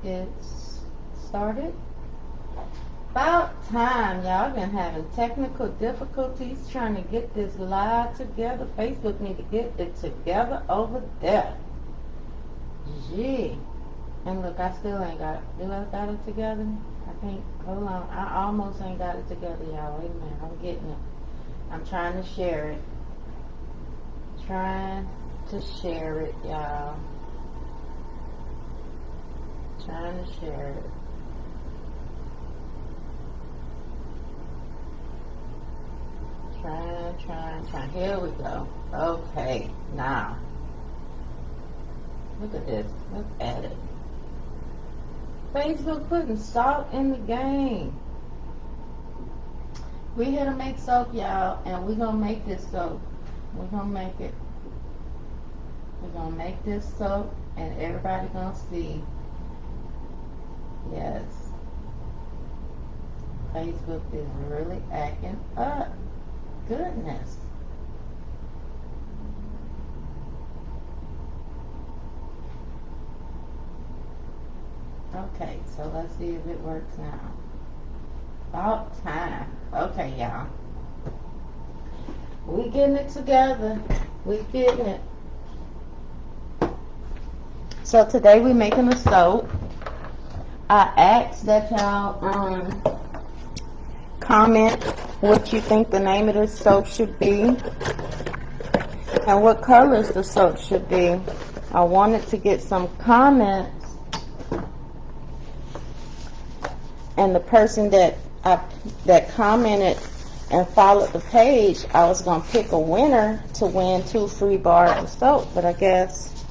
it's started. About time, y'all. I've been having technical difficulties trying to get this live together. Facebook need to get it together over there. Gee. And look, I still ain't got it. Do I got it together? I think, hold on. I almost ain't got it together, y'all. Wait a minute. I'm getting it. I'm trying to share it. Trying to share it, y'all. Trying to share it. Trying. Here we go. Okay, now. Look at this. Look at it. Facebook putting salt in the game. We here to make soap, y'all, and we're going to make this soap. We're going to make it. We're going to make this soap, and everybody going to see. Yes. Facebook is really acting up. Goodness. Okay, so let's see if it works now. About time. Okay, y'all. We getting it together. We getting it. So today we making a soap. I asked that y'all comment what you think the name of this soap should be and what colors the soap should be. I wanted to get some comments, and the person that commented and followed the page, I was going to pick a winner to win 2 free bars of soap, but I guess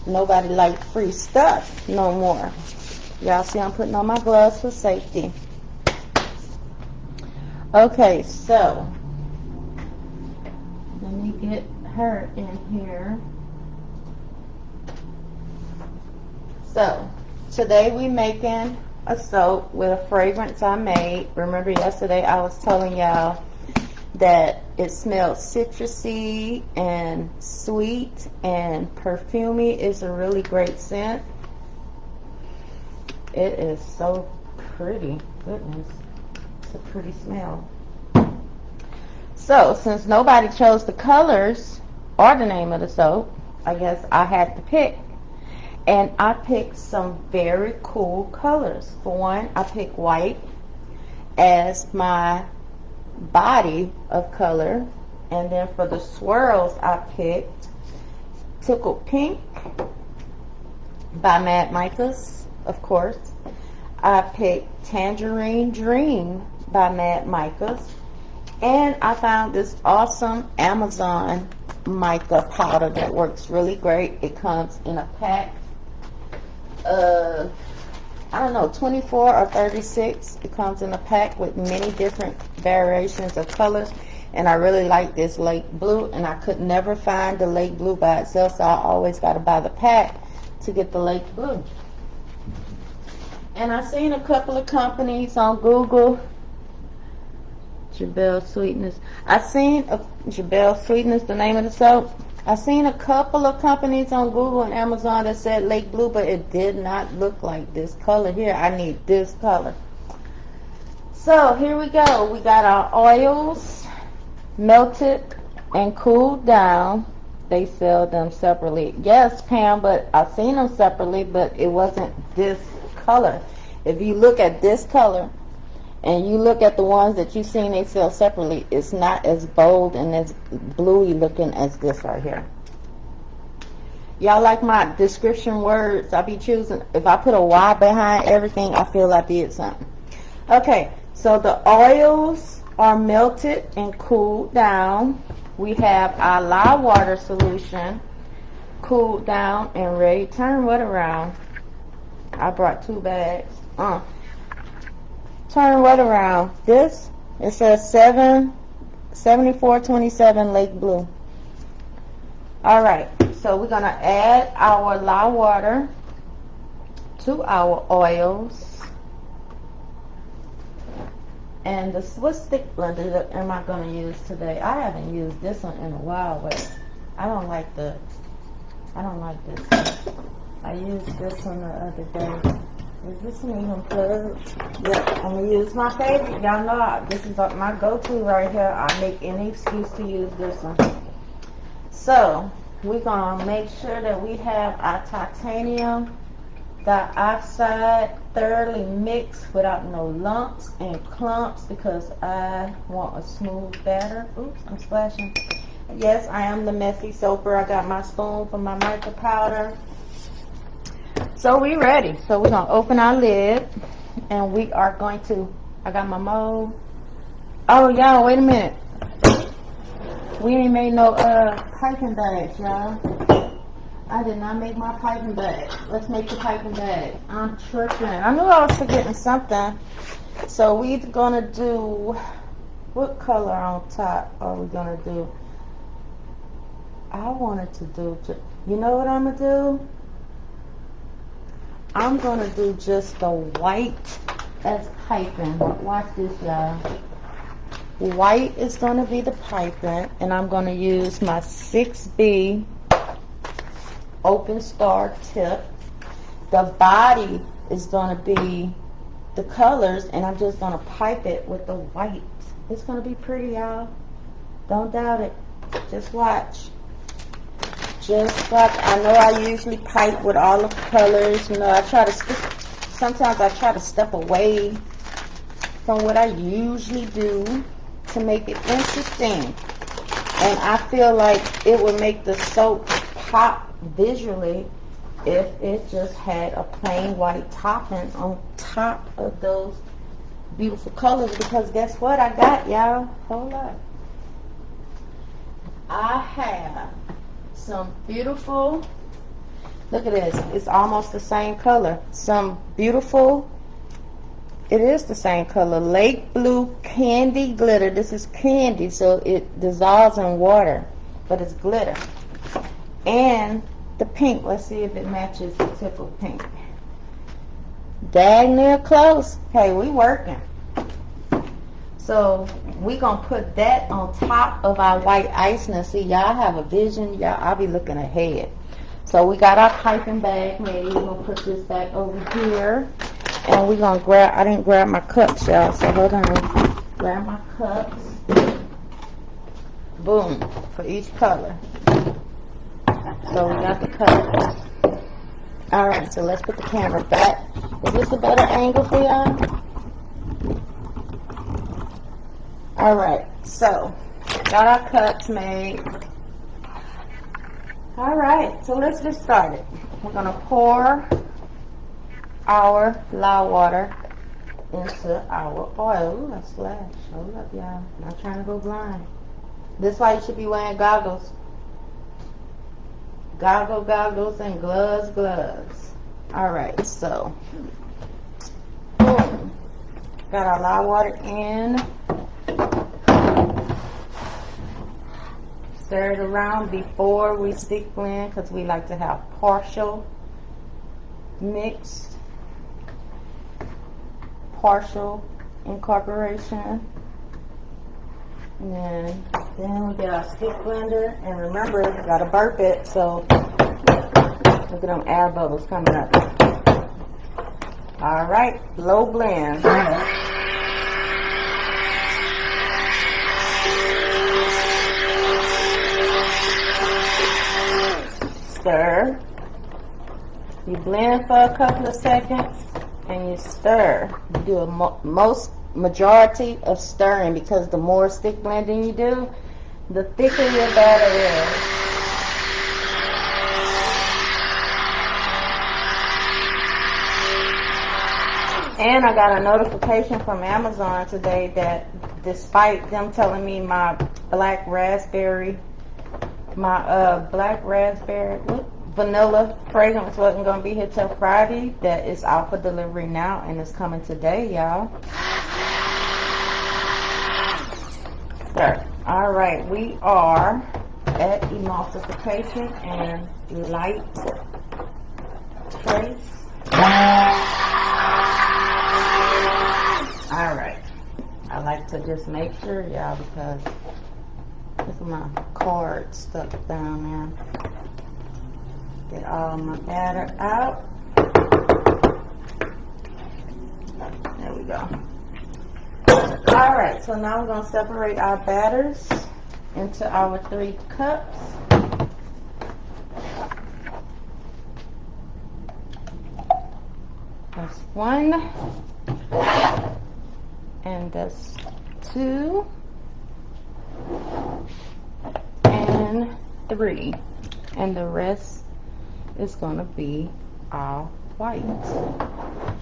nobody liked free stuff no more. Y'all see I'm putting on my gloves for safety. Okay, so let me get her in here. So today we making a soap with a fragrance I made. Remember yesterday I was telling y'all that it smelled citrusy and sweet and perfumey. It's a really great scent. It is so pretty. Goodness. It's a pretty smell. So, since nobody chose the colors or the name of the soap, I guess I had to pick. And I picked some very cool colors. For one, I picked white as my body of color. And then for the swirls, I picked Tickled Pink by Mad Micas, of course. I picked Tangerine Dream by Mad Micas. And I found this awesome Amazon mica powder that works really great. It comes in a pack of, I don't know, 24 or 36. It comes in a pack with many different variations of colors. And I really like this Lake Blue. And I could never find the Lake Blue by itself, so I always got to buy the pack to get the Lake Blue. And I seen a couple of companies on Google. Jabelle Sweetness. Jabelle Sweetness, the name of the soap. I seen a couple of companies on Google and Amazon that said Lake Blue, but it did not look like this color here. I need this color. So here we go. We got our oils melted and cooled down. They sell them separately. Yes, Pam, but I've seen them separately, but it wasn't this color. If you look at this color and you look at the ones that you've seen they sell separately, it's not as bold and as bluey looking as this right here. Y'all like my description words? I be choosing, if I put a Y behind everything, I feel I did something. Okay, so the oils are melted and cooled down. We have our lye water solution cooled down and ready. Turn what around? I brought 2 bags. Turn what around? This, it says 7427 Lake Blue. Alright, so we're going to add our lye water to our oils. And what stick blender am I going to use today? I haven't used this one in a while, but I don't like this. I used this one the other day. Is this one even plugged? Yep, I'm gonna use my favorite. Y'all know this is my go-to right here. I make any excuse to use this one. So we're gonna make sure that we have our titanium dioxide thoroughly mixed without no lumps and clumps because I want a smooth batter. Oops, I'm splashing. Yes, I am the messy soaper. I got my spoon for my mica powder. So we ready. So we're going to open our lid and we are going to, I got my mold. Oh, y'all, wait a minute. We ain't made no piping bags, y'all. I did not make my piping bag. Let's make the piping bag. I'm tripping. I knew I was forgetting something. So we're going to do, what color on top are we going to do? I wanted to do, you know what I'm going to do? I'm going to do just the white as piping. Watch this, y'all. White is going to be the piping, and I'm going to use my 6B open star tip. The body is going to be the colors, and I'm just going to pipe it with the white. It's going to be pretty, y'all. Don't doubt it. Just watch. Just like I know I usually pipe with all the colors, you know, I try to sometimes I try to step away from what I usually do to make it interesting. And I feel like it would make the soap pop visually if it just had a plain white topping on top of those beautiful colors. Because guess what I got, y'all? Hold up. I have some beautiful, look at this, it's almost the same color. Some beautiful, it is the same color, lake blue candy glitter. This is candy, so it dissolves in water, but it's glitter. And the pink, let's see if it matches the tip of pink. Dang near close. Hey, we working. So we gonna put that on top of our white ice. Now see, y'all have a vision. Y'all, I'll be looking ahead. So we got our piping bag made. We're gonna put this back over here. And we're gonna grab, I didn't grab my cups, y'all, so hold on. Grab my cups. Boom, for each color. So we got the cups. Alright, so let's put the camera back. Is this a better angle for y'all? Alright, so got our cups made. Alright, so let's get started. We're going to pour our lye water into our oil. Ooh, I splashed. Hold up, y'all. I'm not trying to go blind. This is why you should be wearing goggles. Goggles, and gloves. Alright, so boom. Got our lye water in. Stir it around before we stick blend because we like to have partial mixed, partial incorporation. And then we get our stick blender, and remember, we gotta burp it, so look at them air bubbles coming up. Alright, low blend. Stir. You blend for a couple of seconds and you stir. You do a majority of stirring because the more stick blending you do, the thicker your batter is. And I got a notification from Amazon today that despite them telling me my black raspberry vanilla fragrance wasn't going to be here till Friday, that is out for delivery now and it's coming today, y'all. Sir, all right, we are at emulsification and light trace. All right, I like to just make sure, y'all, because look at my cord stuck down there. Get all my batter out. There we go. Alright, so now we're going to separate our batters into our 3 cups. That's 1, and that's 2, and 3, and the rest is going to be all white. So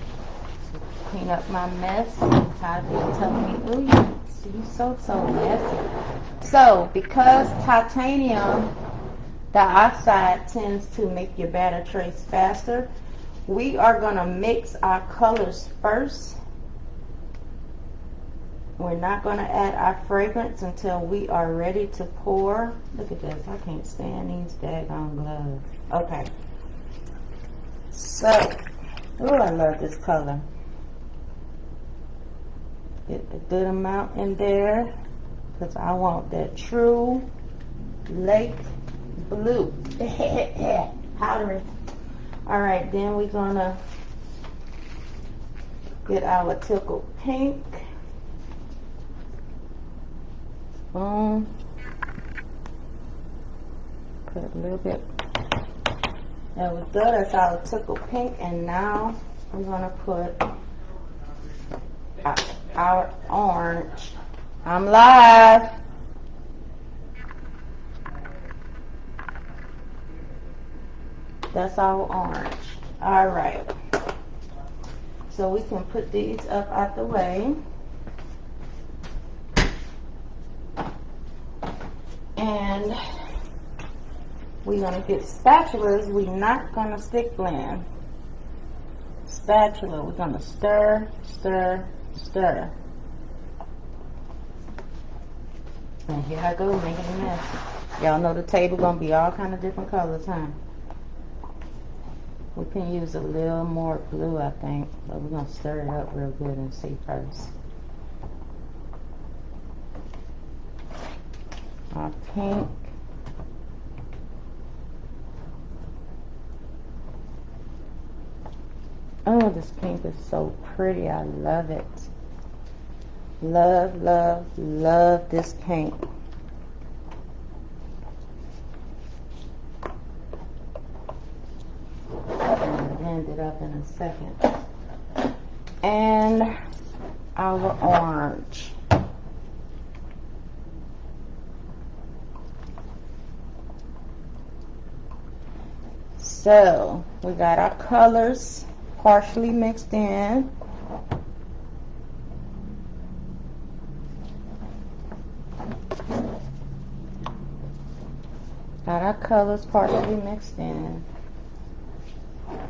clean up my mess. Tired of people telling me, ooh, you so messy. So because titanium dioxide tends to make your batter trace faster, we are going to mix our colors first. We're not going to add our fragrance until we are ready to pour. Look at this. I can't stand these daggone gloves. Okay. So, oh, I love this color. Get a good amount in there because I want that true lake blue. Powdery. Alright, then we're going to get our tickled pink. Boom. Put a little bit. There we go. That's our tickled pink. And now we're going to put our orange. I'm live. That's our orange. Alright. So we can put these up out the way. And we're going to get spatulas. We're not going to stick blend. Spatula. We're going to stir, stir, stir. And here I go making a mess. Y'all know the table going to be all kind of different colors, huh? We can use a little more blue, I think, but we're going to stir it up real good and see first. Our pink. Oh, this pink is so pretty. I love it. Love, love, love this pink. It up in a second. And our orange. So we got our colors partially mixed in. Got our colors partially mixed in.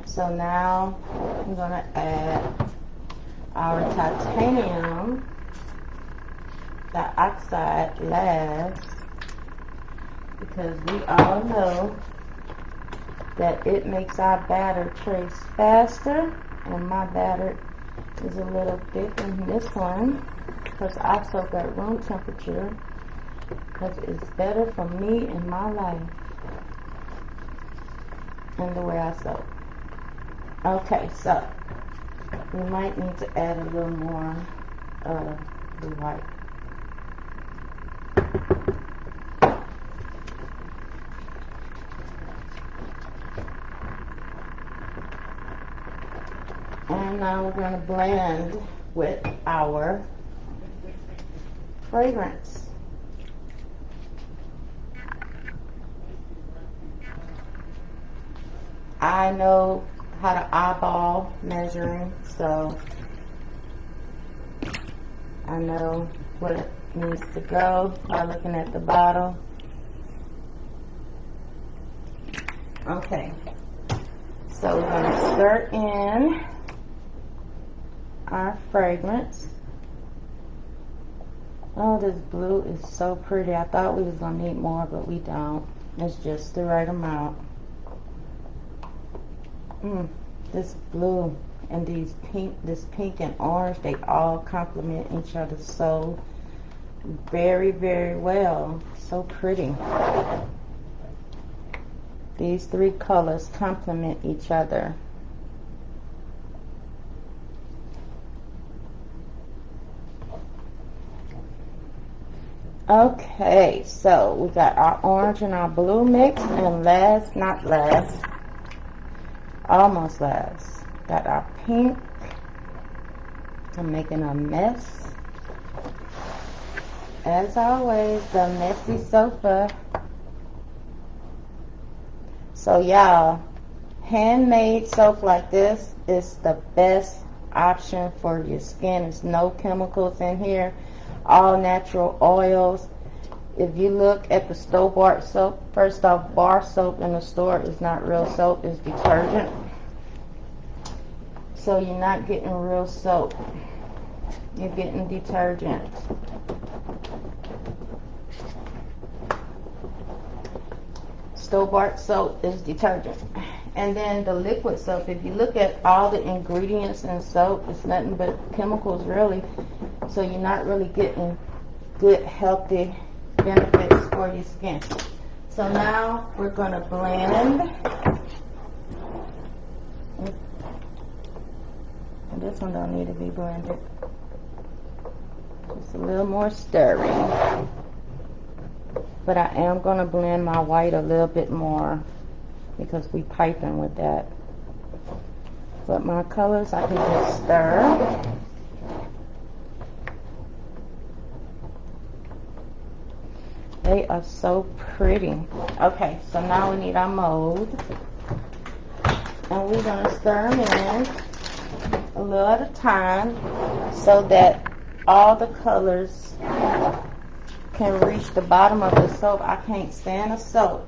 So now I'm going to add our titanium dioxide last, because we all know that it makes our batter trace faster, and my batter is a little thick in this one because I soak at room temperature because it's better for me in my life and the way I soak. Okay, so we might need to add a little more blue white. And now we're going to blend with our fragrance. I know how to eyeball measuring, so I know what it needs to go by looking at the bottle. Okay, so we're going to stir in our fragrance. Oh, this blue is so pretty. I thought we was going to need more, but we don't. It's just the right amount. This blue and this pink and orange, they all complement each other so very, very well. So pretty. These three colors complement each other. Okay, so we got our orange and our blue mix, and last, not last, almost last, got our pink. I'm making a mess. As always, the messy sofa. So y'all, handmade soap like this is the best option for your skin. There's no chemicals in here. All natural oils. If you look at the store-bought soap, first off, bar soap in the store is not real soap, it's detergent. So you're not getting real soap. You're getting detergent. Store-bought soap is detergent. And then the liquid soap, if you look at all the ingredients in soap, it's nothing but chemicals really. So you're not really getting good healthy benefits for your skin. So now we're going to blend. And this one don't need to be blended. Just a little more stirring. But I am going to blend my white a little bit more because we piping with that. But my colors I can just stir. They are so pretty. Okay, so now we need our mold. And we're going to stir them in a little at a time so that all the colors can reach the bottom of the soap. I can't stand a soap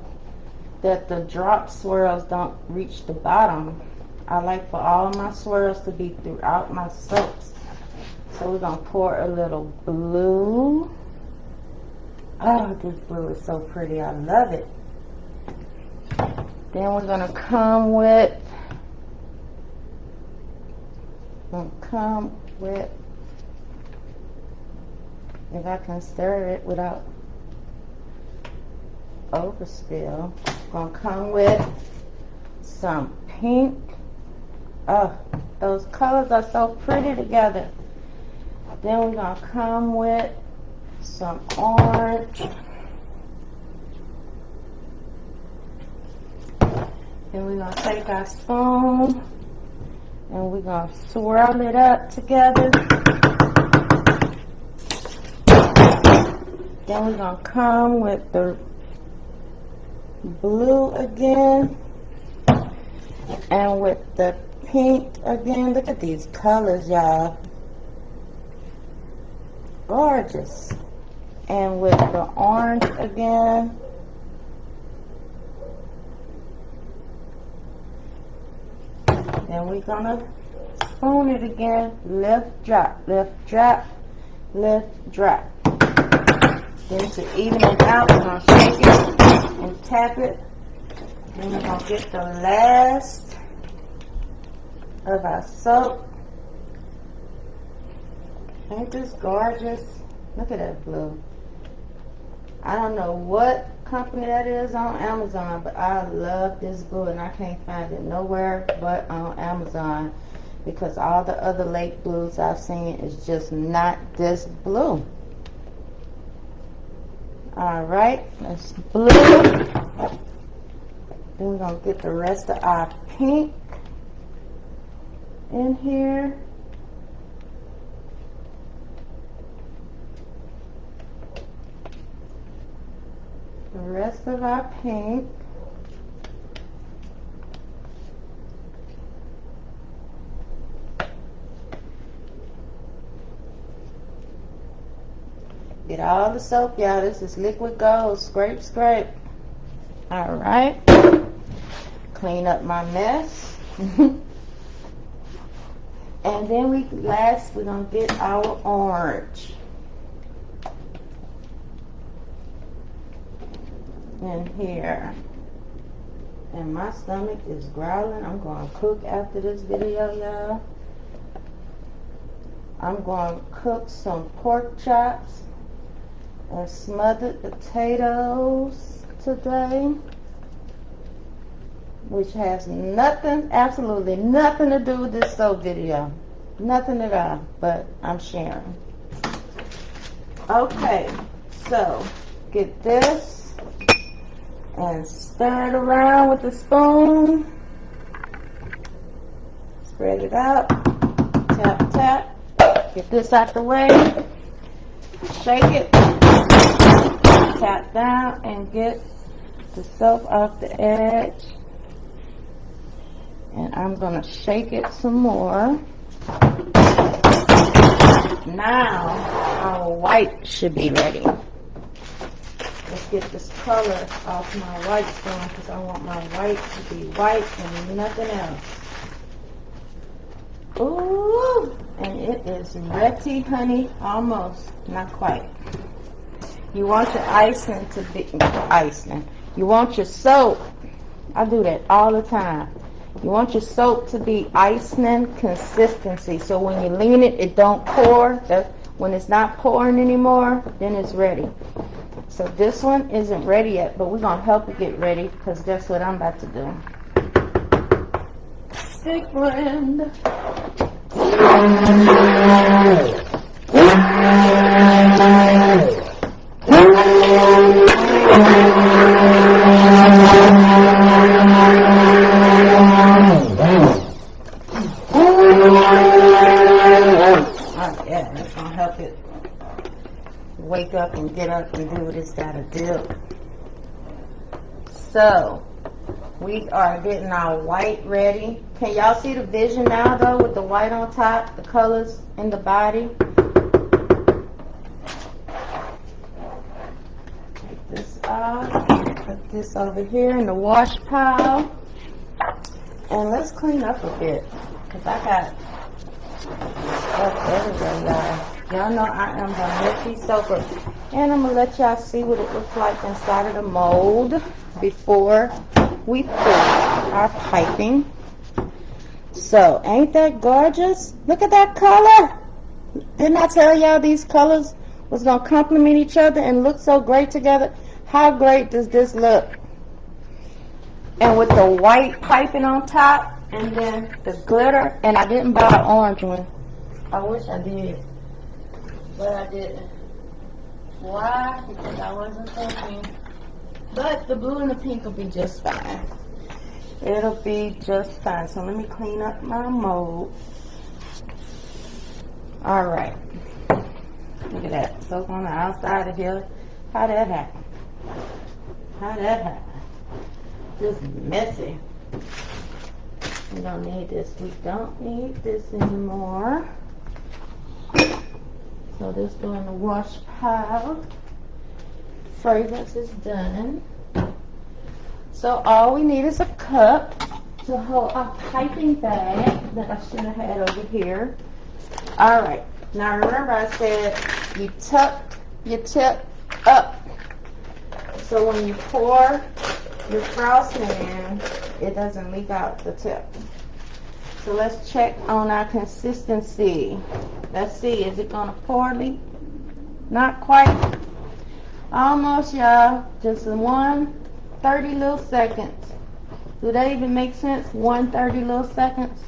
that the drop swirls don't reach the bottom. I like for all of my swirls to be throughout my soaps. So we're going to pour a little blue. Oh, this blue is so pretty. I love it. Then we're going to come with, if I can stir it without overspill, going to come with some pink. Oh, those colors are so pretty together. Then we're going to come with some orange. Then we're going to take our spoon and we're going to swirl it up together. Then we're going to come with the blue again and with the pink again. Look at these colors, y'all. Gorgeous. And with the orange again. Then we're going to spoon it again. Lift, drop, lift, drop, lift, drop. Then to even it out, we're going to shake it and tap it. Then we're going to get the last of our soap. Ain't this gorgeous? Look at that blue. I don't know what company that is on Amazon, but I love this blue and I can't find it nowhere but on Amazon because all the other lake blues I've seen is just not this blue. Alright, that's blue. Then we're going to get the rest of our pink in here. The rest of our pink. Get all the soap, y'all. This is liquid gold. Scrape, scrape. All right. Clean up my mess. And then we're going to get our orange in here. And my stomach is growling. I'm going to cook after this video, y'all. I'm going to cook some pork chops and smothered potatoes today. which has nothing, absolutely nothing to do with this soap video. Nothing at all, but I'm sharing. Okay, so get this and stir it around with a spoon. Spread it out. Tap, tap. Get this out the way. Shake it. Tap down and get the soap off the edge. And I'm going to shake it some more. Now our white should be ready. Let's get this color off my white spoon because I want my white to be white and nothing else. Ooh, and it is ready, honey. Almost, not quite. You want your icing to be icing. You want your soap. I do that all the time. You want your soap to be icing consistency. So when you lean it, it don't pour. When it's not pouring anymore, then it's ready. So this one isn't ready yet, but we're going to help it get ready because that's what I'm about to do. Stick blend. Yeah, that's gonna help it wake up and get up and do what it's gotta do. So we are getting our white ready. Can y'all see the vision now though with the white on top, the colors in the body? Take this off, put this over here in the wash pile. And let's clean up a bit because I got stuff everywhere, y'all. Y'all know I am the messy soaper. And I'm going to let y'all see what it looks like inside of the mold before we pour our piping. So, ain't that gorgeous? Look at that color. Didn't I tell y'all these colors was going to complement each other and look so great together? How great does this look? And with the white piping on top and then the glitter. And I didn't buy an orange one. I wish I did, but I didn't. Why? Because I wasn't thinking. But the blue and the pink will be just fine. It'll be just fine. So let me clean up my mold. All right. Look at that. Soap on the outside of here. How that happen? How that happen? Just messy. We don't need this. We don't need this anymore. So this go in the wash pile. Fragrance is done. So all we need is a cup to hold our piping bag that I should have had over here. All right. Now remember I said you tuck your tip up. So when you pour your frosting in, it doesn't leak out the tip. So let's check on our consistency. Let's see, is it gonna pour leak? Not quite. Almost, y'all. Just in 1:30 little seconds. Do that even make sense? 1:30 little seconds.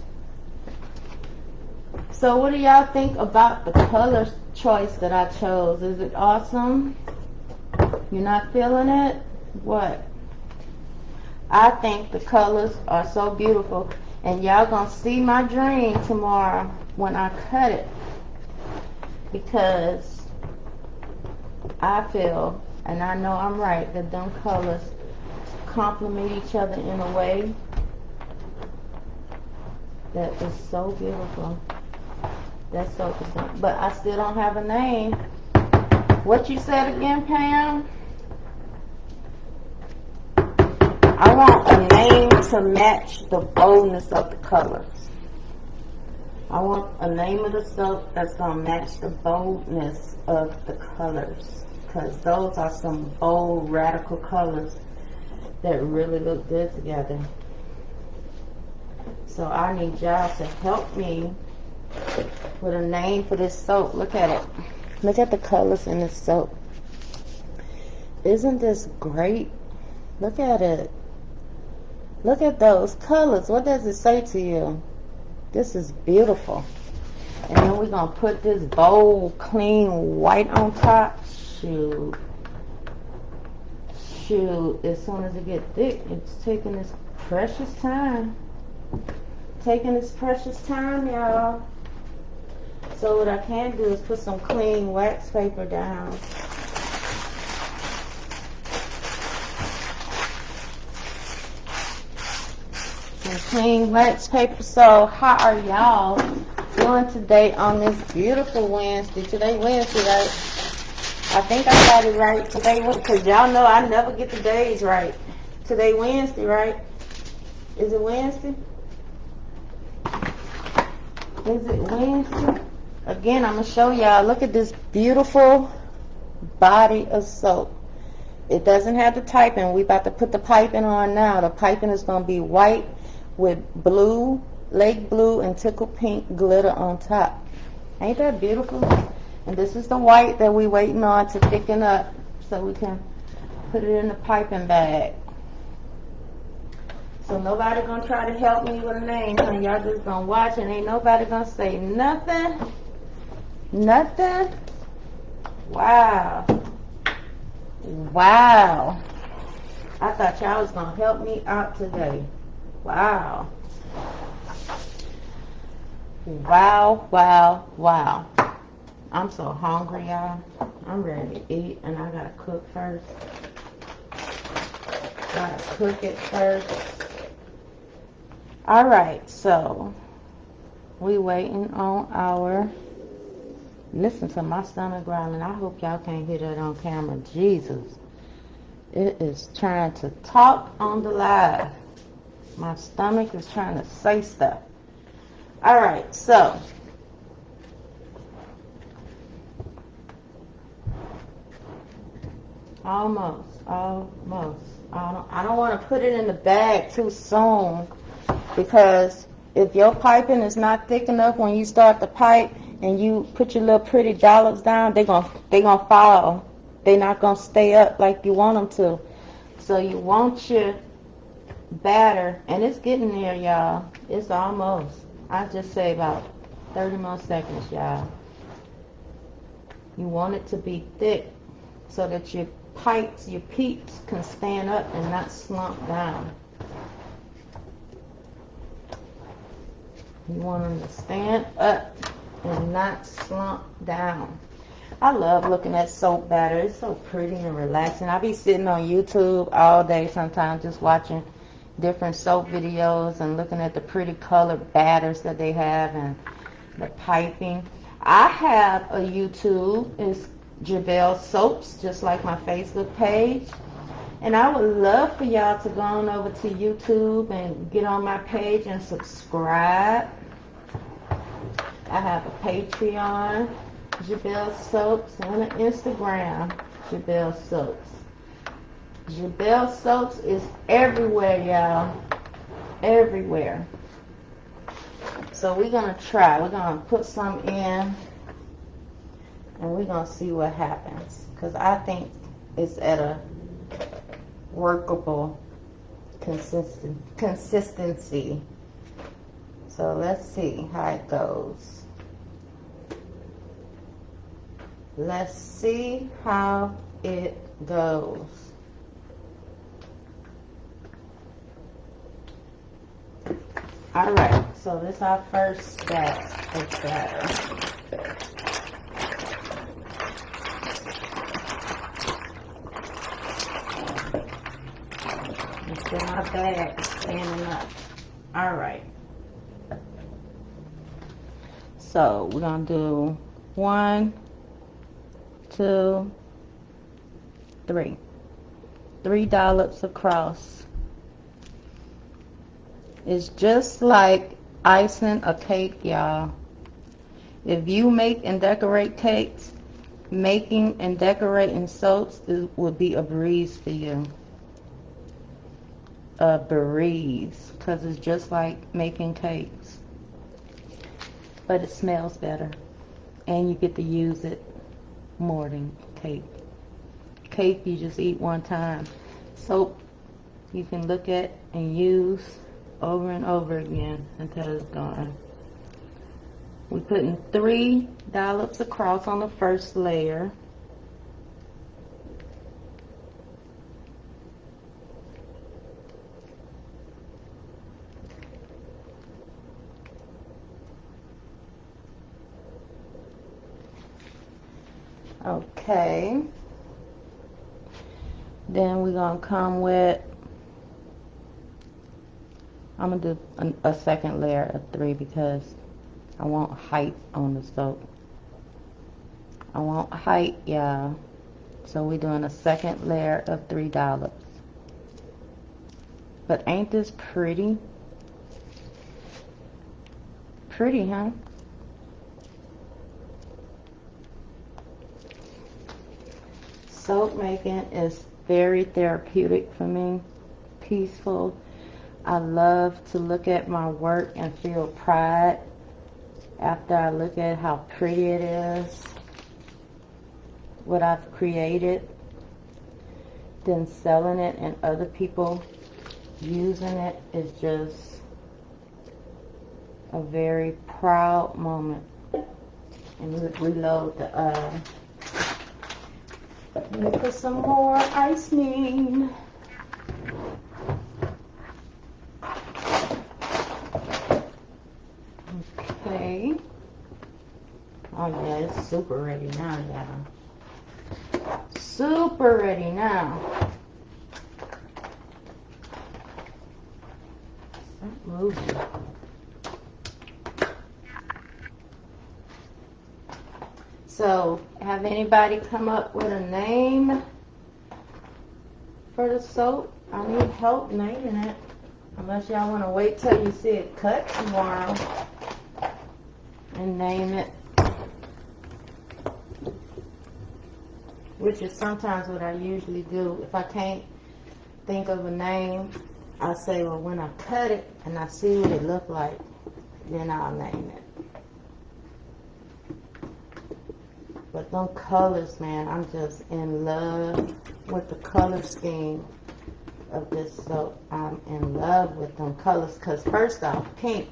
So what do y'all think about the color choice that I chose? Is it awesome? You're not feeling it? What? I think the colors are so beautiful. And y'all gonna see my dream tomorrow when I cut it. Because I feel, and I know I'm right, that them colors complement each other in a way that is so beautiful. That's so beautiful. But I still don't have a name. What you said again, Pam? I want a name to match the boldness of the colors. I want a name of the soap that's going to match the boldness of the colors. Because those are some bold, radical colors that really look good together. So I need y'all to help me with a name for this soap. Look at it. Look at the colors in this soap. Isn't this great? Look at it. Look at those colors. What does it say to you? This is beautiful. And then we're going to put this bold, clean white on top. Shoot. Shoot. As soon as it gets thick, it's taking its precious time. Taking its precious time, y'all. So what I can do is put some clean wax paper down. Some clean wax paper. So how are y'all doing today on this beautiful Wednesday? Today Wednesday, right? I think I got it right today, because y'all know I never get the days right. Today Wednesday, right? Is it Wednesday? Is it Wednesday? Again, I'm going to show y'all. Look at this beautiful body of soap. It doesn't have the piping. We about to put the piping on now. The piping is going to be white with blue, lake blue, and tickle pink glitter on top. Ain't that beautiful? And this is the white that we waiting on to thicken up so we can put it in the piping bag. So nobody gonna try to help me with a name, honey. Y'all just gonna watch and ain't nobody gonna say nothing. Nothing. Wow. Wow. I thought y'all was gonna help me out today. Wow. Wow, wow, wow. I'm so hungry, y'all. I'm ready to eat, and I gotta cook first. Gotta cook it first. Alright, so we waiting on our, listen to my stomach growling. I hope y'all can't hear that on camera. Jesus. It is trying to talk on the live. My stomach is trying to say stuff. Alright, so almost. I don't want to put it in the bag too soon, because if your piping is not thick enough when you start the pipe and you put your little pretty dollops down, they gonna fall. They're not gonna stay up like you want them to. So you want your batter, and it's getting there, y'all. It's almost. I just say about 30 more seconds, y'all. You want it to be thick so that your pipes, your peeps can stand up and not slump down. You want them to stand up and not slump down. I love looking at soap batter. It's so pretty and relaxing. I be sitting on YouTube all day sometimes just watching different soap videos and looking at the pretty colored batters that they have and the piping. I have a YouTube. It's Yall Soaps, just like my Facebook page. And I would love for y'all to go on over to YouTube and get on my page and subscribe. I have a Patreon, Yall Soaps, and an Instagram, Yall Soaps. Yall Soaps is everywhere, y'all. Everywhere. So we're going to try. We're going to put some in, and we're going to see what happens. Because I think it's at a workable consistency. So let's see how it goes. Let's see how it goes. Alright, so this is our first batch of batter. It's in my bag, standing up. Alright. So we're going to do 1, 2, 3. 3 dollops across. It's just like icing a cake, y'all. If you make and decorate cakes, making and decorating soaps would be a breeze for you. A breeze, because it's just like making cakes. But it smells better, and you get to use it more than cake. Cake you just eat one time. Soap you can look at and use over and over again until it's gone. We're putting 3 dollops across on the first layer. Okay. Then we're going to come with, I'm going to do a second layer of 3 because I want height on the soap. I want height, y'all. So we're doing a second layer of 3 dollops. But ain't this pretty? Pretty, huh? Soap making is very therapeutic for me, peaceful. I love to look at my work and feel pride after I look at how pretty it is, what I've created, then selling it and other people using it is just a very proud moment. And reload the let me put some more icing. Okay. Oh yeah, it's super ready now, y'all. Super ready now. Stop moving. So, have anybody come up with a name for the soap? I need help naming it. Unless y'all want to wait till you see it cut tomorrow and name it. Which is sometimes what I usually do. If I can't think of a name, I say, well, when I cut it and I see what it look like, then I'll name it. But them colors, man, I'm just in love with the color scheme of this soap. I'm in love with them colors because first off, pink.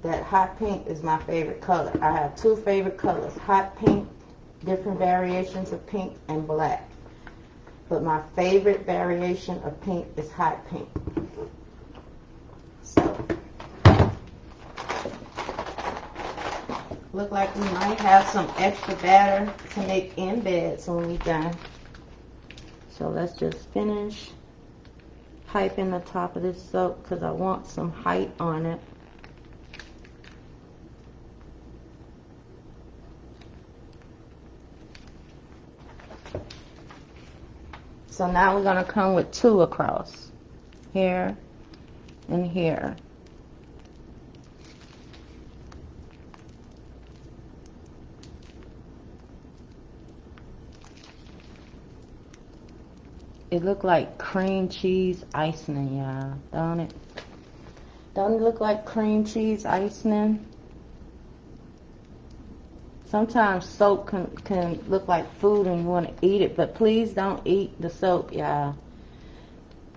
That hot pink is my favorite color. I have 2 favorite colors, hot pink, different variations of pink, and black. But my favorite variation of pink is hot pink. So, look like we might have some extra batter to make embeds when we're done. So let's just finish piping the top of this soap because I want some height on it. So now we're going to come with 2 across, here and here. It look like cream cheese icing, y'all, don't it? Don't it look like cream cheese icing? Sometimes soap can look like food and you want to eat it, but please don't eat the soap, y'all.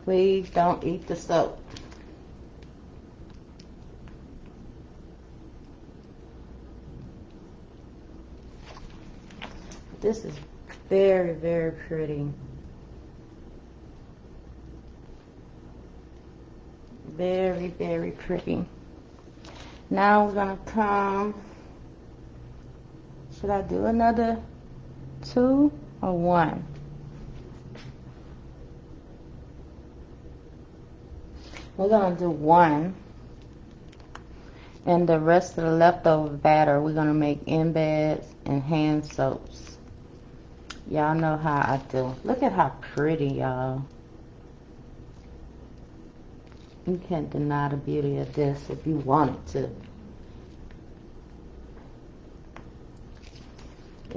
Please don't eat the soap. This is very, very pretty. Very, very pretty. Now we're going to come, should I do another 2 or 1? We're going to do 1. And the rest of the leftover batter, we're going to make embeds and hand soaps. Y'all know how I do. Look at how pretty, y'all. You can't deny the beauty of this if you wanted to.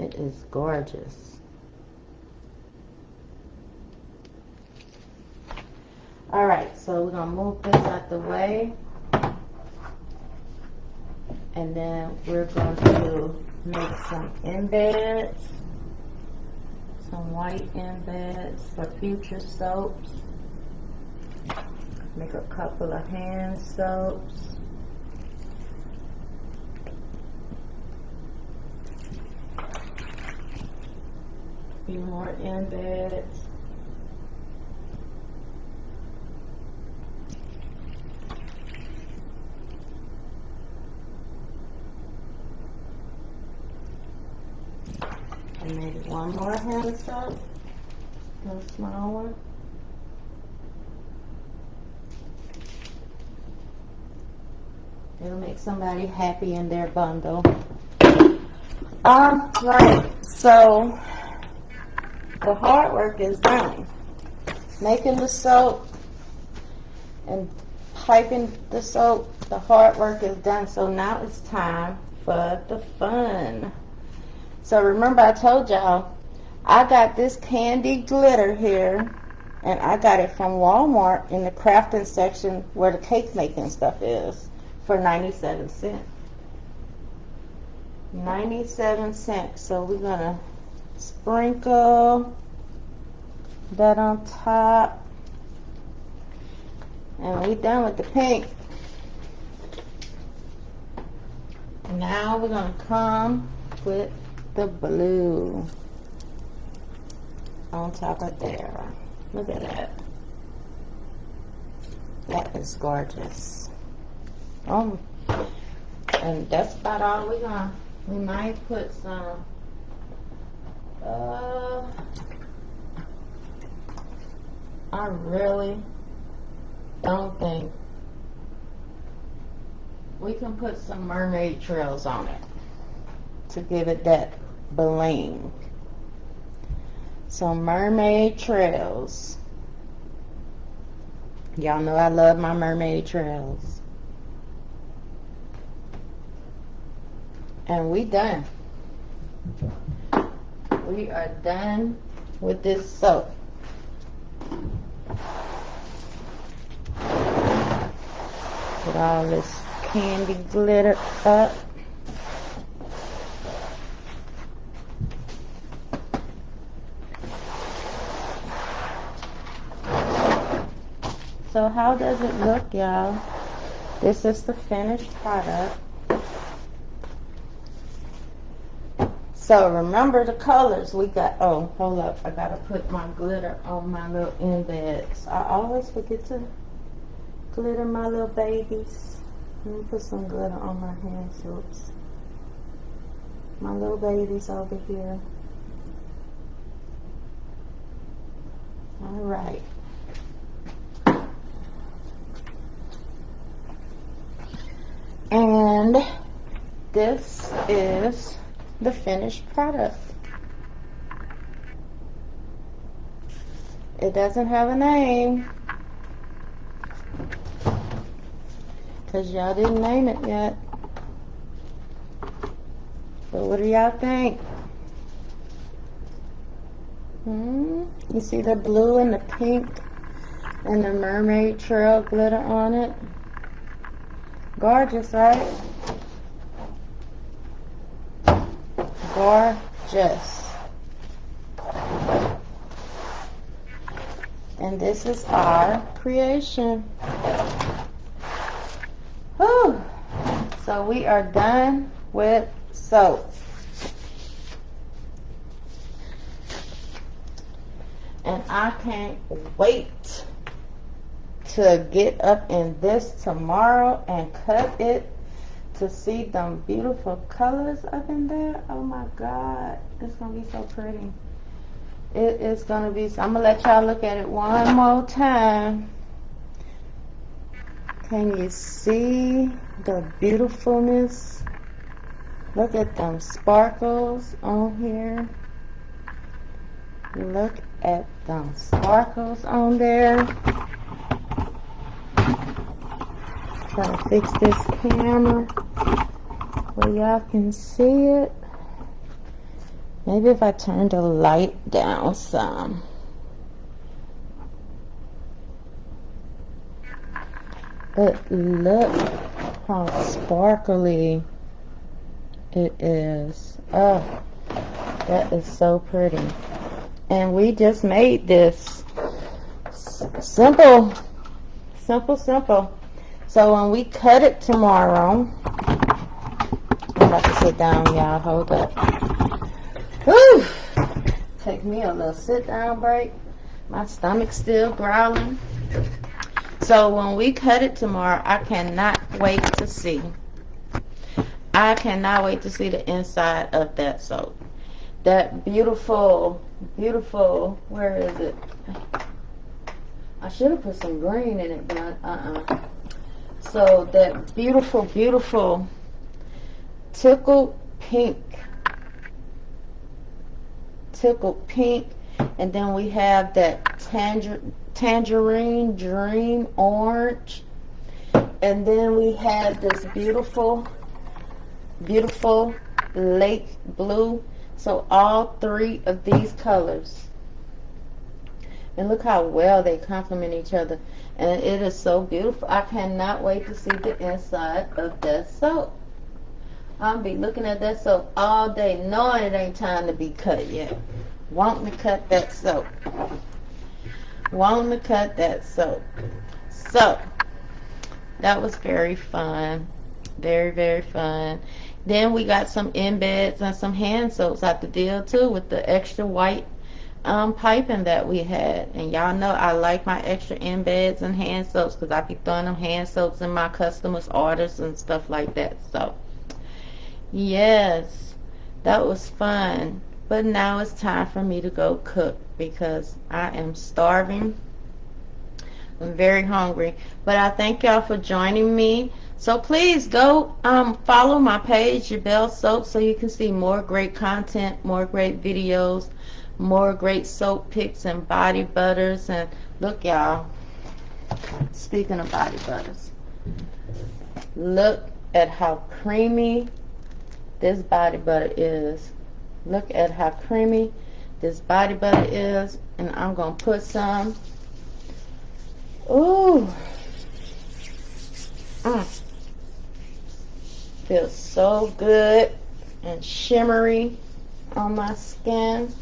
It is gorgeous. Alright, so we're going to move this out the way. And then we're going to make some embeds. Some white embeds for future soaps. Make a couple of hand soaps. A few more embeds. And maybe one more hand soap. A small one. It'll make somebody happy in their bundle. Right. So the hard work is done. Making the soap and piping the soap, the hard work is done. So now it's time for the fun. So remember I told y'all, I got this candy glitter here, and I got it from Walmart in the crafting section where the cake making stuff is for 97 cents. 97 cents. So we're gonna sprinkle that on top, and we done with the pink. Now we're gonna come with the blue on top of there. Look at that. That is gorgeous. And that's about all we're gonna. We might put some I really don't think we can put some mermaid trails on it to give it that bling. So mermaid trails. Y'all know I love my mermaid trails. And we done. We are done with this soap. Put all this candy glitter up. So how does it look, y'all? This is the finished product. So remember the colors we got. Oh, hold up. I gotta put my glitter on my little embeds. I always forget to glitter my little babies. Let me put some glitter on my hand soaps. My little babies over here. All right. And this is the finished product. It doesn't have a name because y'all didn't name it yet. But what do y'all think? You see the blue and the pink and the mermaid trail glitter on it? Gorgeous, right? Gorgeous. And this is our creation. Whew. So we are done with soap. And I can't wait to get up in this tomorrow and cut it to see them beautiful colors up in there. Oh my God, it's gonna be so pretty. It is gonna be. I'm gonna let y'all look at it one more time. Can you see the beautifulness? Look at them sparkles on here. Look at them sparkles on there. Try to fix this camera where y'all can see it. Maybe if I turn the light down some. But look how sparkly it is. Oh, that is so pretty. And we just made this simple Simple, simple. So when we cut it tomorrow, I'm about to sit down, y'all. Hold up. Whew. Take me a little sit down break. My stomach's still growling. So when we cut it tomorrow, I cannot wait to see. I cannot wait to see the inside of that soap. That beautiful, beautiful, where is it? I should have put some green in it, but So that beautiful, beautiful tickled pink. Tickled pink. And then we have that tangerine dream orange. And then we have this beautiful, beautiful lake blue. So all three of these colors. And look how well they complement each other. And it is so beautiful. I cannot wait to see the inside of that soap. I'll be looking at that soap all day, knowing it ain't time to be cut yet. Wanting to cut that soap. Wanting to cut that soap. So, that was very fun. Very, very fun. Then we got some embeds and some hand soaps out the deal too, with the extra white piping that we had. And y'all know I like my extra embeds and hand soaps because I be throwing them hand soaps in my customers' orders and stuff like that. So yes, that was fun. But now it's time for me to go cook because I am starving. I'm very hungry. But I thank y'all for joining me. So please go follow my page, Yall Soap, so you can see more great content, more great videos, more great soap picks and body butters. And look, y'all, speaking of body butters, look at how creamy this body butter is. Look at how creamy this body butter is. And I'm going to put some. Ooh. Feels so good and shimmery on my skin.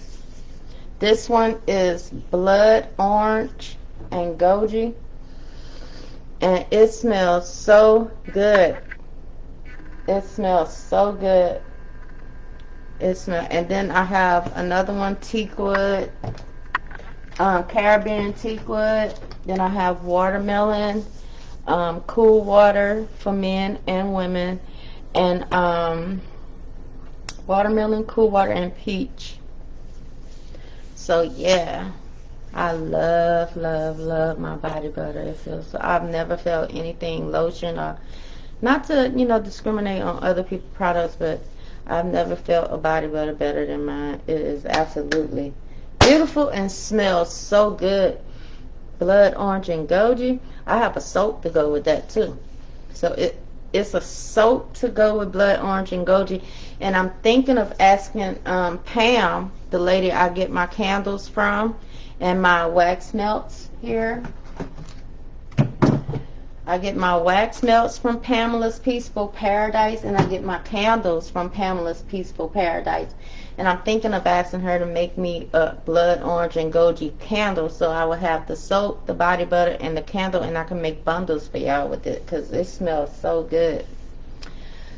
This one is blood orange and goji, and it smells so good. It smells so good. And then I have another one, teakwood, Caribbean teakwood. Then I have watermelon, cool water for men and women, and watermelon, cool water, and peach. So yeah, I love, love, love my body butter. It feels so, I've never felt anything lotion, or not to discriminate on other people's products, but I've never felt a body butter better than mine. It is absolutely beautiful and smells so good. Blood orange and goji. I have a soap to go with that too. So it's a soap to go with blood orange and goji. And I'm thinking of asking Pam, the lady I get my candles from, and my wax melts here. I get my wax melts from Pamela's Peaceful Paradise, and I get my candles from Pamela's Peaceful Paradise. And I'm thinking of asking her to make me a blood orange and goji candle, so I will have the soap, the body butter, and the candle, and I can make bundles for y'all with it because it smells so good.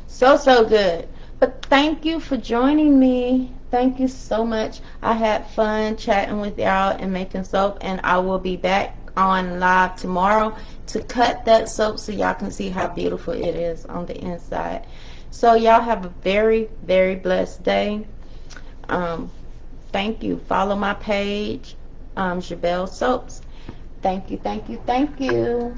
So, so good. But thank you for joining me. Thank you so much. I had fun chatting with y'all and making soap, and I will be back on live tomorrow to cut that soap so y'all can see how beautiful it is on the inside. So y'all have a very, very blessed day. Thank you. Follow my page, Yall Soaps. Thank you, thank you, thank you.